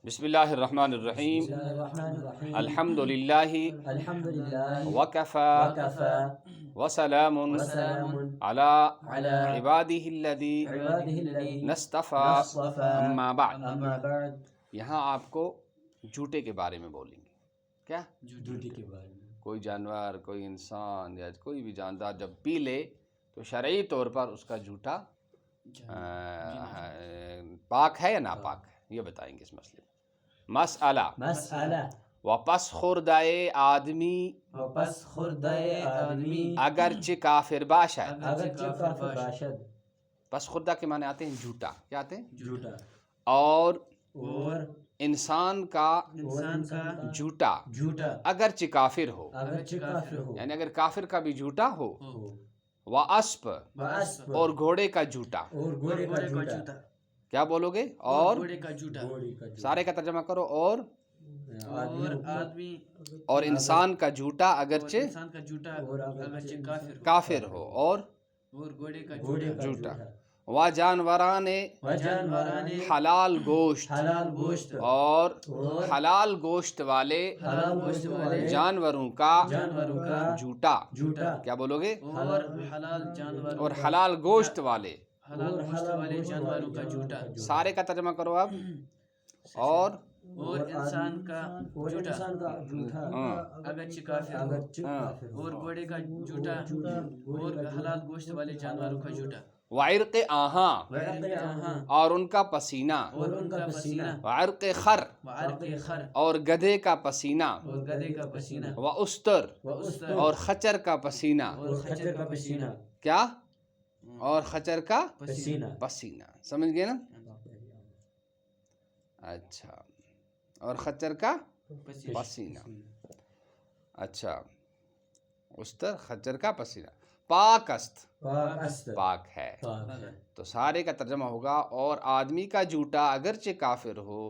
بسم اللہ الرحمن الرحیم الحمد للہ وکفى وسلام علی عبادہ الذین اصطفى اما بعد۔ یہاں آپ کو جھوٹے کے بارے میں بولیں گے۔ کیا؟ جھوٹے کے بارے میں کوئی جانور، کوئی انسان یا کوئی بھی جاندار جب پی لے تو شرعی طور پر اس کا جھوٹا پاک ہے یا ناپاک ہے، یہ بتائیں گے اس مسئلے میں۔ مسئلہ وپس خوردائے آدمی اگرچہ کافر باشد۔ پس خوردہ کے معنی آتے ہیں جھوٹا۔ کیا آتے ہیں؟ جھوٹا۔ اور انسان کا جھوٹا اگرچہ کافر ہو، یعنی اگر کافر کا بھی جھوٹا ہو، واسپ اور گھوڑے کا جھوٹا۔ کیا بولو گے؟ اور سارے کا ترجمہ کرو۔ اور انسان کا جھوٹا اگرچہ کافر ہو، اور جھوٹا۔ وجانوران حلال گوشت اور حلال گوشت والے جانوروں کا جھوٹا۔ کیا بولو گے؟ اور حلال گوشت والے جانوروں کا جھوٹا۔ سارے کا ترجمہ کرو اب۔ اور انسان کا جھوٹا اگرچہ کافر ہو، اور گھوڑے کا جھوٹا، اور حلال گوشت والے جانوروں کا جھوٹا۔ وعرق آہاں اور ان کا پسینہ، وعرق خر اور گدھے کا پسینہ، واسطر اور خچر کا پسینہ۔ کیا؟ اور خچر کا پسینہ۔ سمجھ گئے نا؟ اچھا، اور خچر کا پسینہ۔ اچھا، استر خچر کا پسینہ پاک است، پاک ہے۔ تو سارے کا ترجمہ ہوگا اور آدمی کا جھوٹا اگرچہ کافر ہو،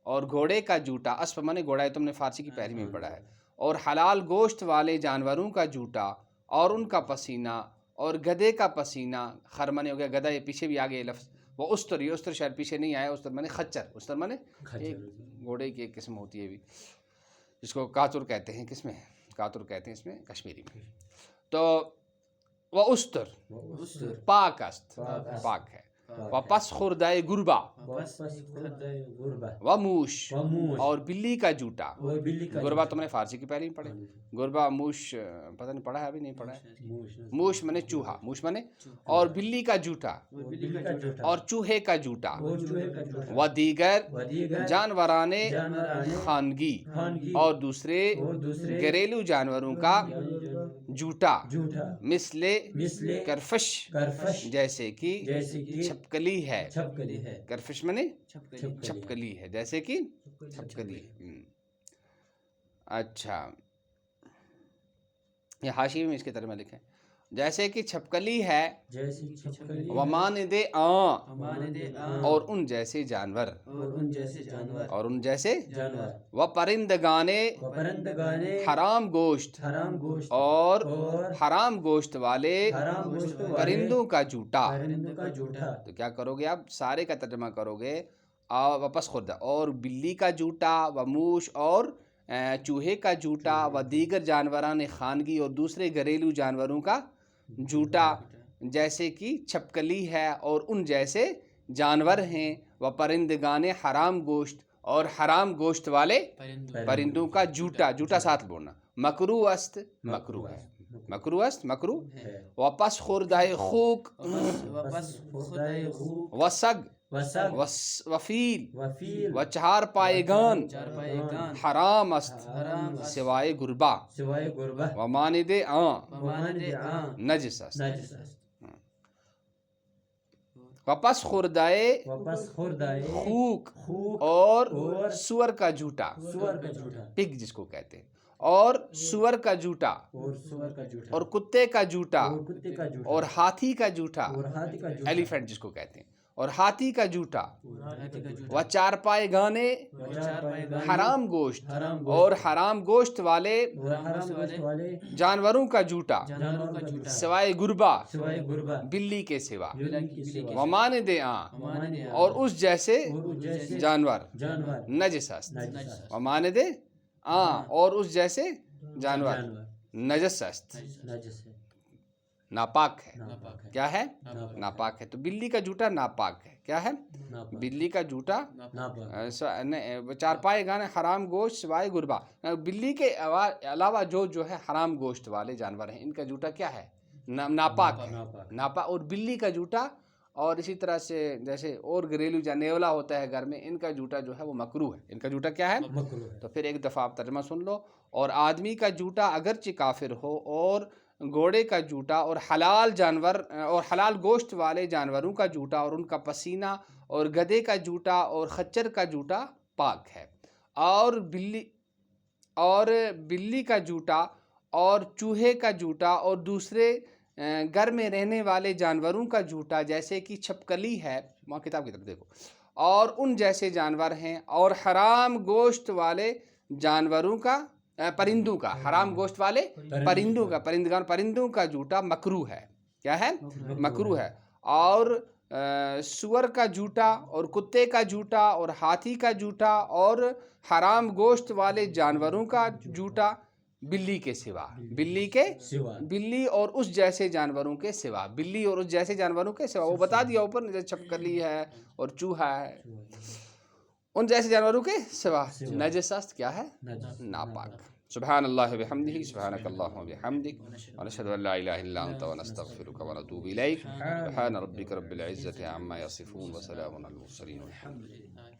اور گھوڑے کا جھوٹا، اسپ مانے گھوڑا ہے، تم نے فارسی کی پہلی میں پڑھا ہے، اور حلال گوشت والے جانوروں کا جھوٹا اور ان کا پسینہ، اور گدھے کا پسینہ۔ خر مانے ہو گیا گدھا، یہ پیچھے بھی آگے لفظ۔ وہ استر، یہ استر شاید پیچھے نہیں آیا، استر مانے خچر، استر مانے ایک گھوڑے کی ایک قسم ہوتی ہے بھی، جس کو کاتر کہتے ہیں۔ کس میں؟ کاتر کہتے ہیں اس میں کشمیری میں۔ تو وہ استر پاک است، پاک ہے۔ وپس خوردائے گربا و موش اور بلی کا جھوٹا۔ گربا تم نے فارسی کی پہلے ہی پڑھے۔ گربا، موش پتہ نہیں پڑھا ہے، ابھی نہیں پڑھا ہے۔ موش منے چوہا، موش منے، اور بلی کا جھوٹا اور چوہے کا جھوٹا۔ و دیگر جانوران خانگی اور دوسرے گھریلو جانوروں کا جھوٹا، مثل کرفش جیسے کہ چھپکلی ہے۔ کرفش منے چھپکلی ہے، جیسے کہ چھپکلی ہے۔ اچھا، یہ حاشیے میں اس کے ترجمہ لکھیں، جیسے کہ چھپکلی ہے، ومانند اور ان جیسے جانور، اور ان جیسے و پرندگان حرام گوشت اور حرام گوشت والے پرندوں کا جھوٹا۔ تو کیا کرو گے اب؟ سارے کا ترجمہ کرو گے واپس خوردہ، اور بلی کا جھوٹا، و موش اور چوہے کا جھوٹا، و دیگر جانوران خانگی اور دوسرے گھریلو جانوروں کا جھوٹا، جیسے کہ چھپکلی ہے اور ان جیسے جانور ہیں، و پرندگان حرام گوشت اور حرام گوشت والے پرندوں کا جھوٹا۔ جھوٹا ساتھ بولنا۔ مکروہ است، مکروہ ہے، مکروہ است، مکروہ۔ وپس خوردائے خوک وسگ وفیل و چہار پائیگان حرام است سوائے گربا، ومانند نجس است۔ وپس خوردائے خوک اور سور کا جھوٹا، پگ جس کو کہتے ہیں، اور سور کا جھوٹا، اور کتے کا جھوٹا، اور ہاتھی کا جھوٹا، ایلیفینٹ جس کو کہتے ہیں، اور ہاتھی کا جوتا و چارپائے گانے حرام گوشت اور حرام گوشت والے جانوروں کا جوتا سوائے گربا بلی کے سوا ومانند اور اس جیسے جانور نجس است ومانند اور اس جیسے جانور نجس است ناپاک ہے کیا ہے ناپاک ہے تو بلی کا جوتا ناپاک ہے کیا ہے بلی کا جوتا چارپائے گانے حرام گوشت سوائے گربا بلی کے علاوہ جو ہے حرام گوشت والے جانور ہیں ان کا جوتا کیا ہے ناپاک ہے ناپاک اور بلی کا جوتا اور اسی طرح سے جیسے اور گھریلو جانیولا ہوتا ہے گھر میں ان کا جوتا جو ہے وہ مکروہ ہے ان کا جوتا کیا ہے تو پھر ایک دفعہ آپ ترجمہ سن لو اور آدمی کا جوتا اگرچہ کافر ہو اور گھوڑے کا جوتا اور حلال جانور اور حلال گوشت والے جانوروں کا جوتا اور ان کا پسینہ اور گدھے کا جوتا اور خچر کا جوتا پاک ہے اور بلی کا جوتا اور چوہے کا جوتا اور دوسرے گھر میں رہنے والے جانوروں کا جوتا جیسے کہ چھپکلی ہے وہاں کتاب کی طرف دیکھو اور ان جیسے جانور ہیں اور حرام گوشت والے جانوروں کا پرندوں کا حرام گوشت والے پرندوں کا جوتا مکروہ ہے کیا ہے مکروہ ہے اور سور کا جوتا اور کتے کا جوتا اور ہاتھی کا جوتا اور حرام گوشت والے جانوروں کا جوتا بلی کے سوا بلی اور اس جیسے جانوروں کے سوا بلی اور اس جیسے جانوروں کے سوا وہ بتا دیا اوپر جیسے چھپکلی ہے اور چوہا ہے ان جیسے جانوروں کے سوا نجس است کیا ہے ناپاک سبحان اللہ بحمدہ سبحانک اللہم بحمدک ونشہد ان لا الہ الا انت ونستغفرک ونتوب الیک سبحان ربک رب العزۃ عما یصفون وسلام علی المرسلین والحمد للہ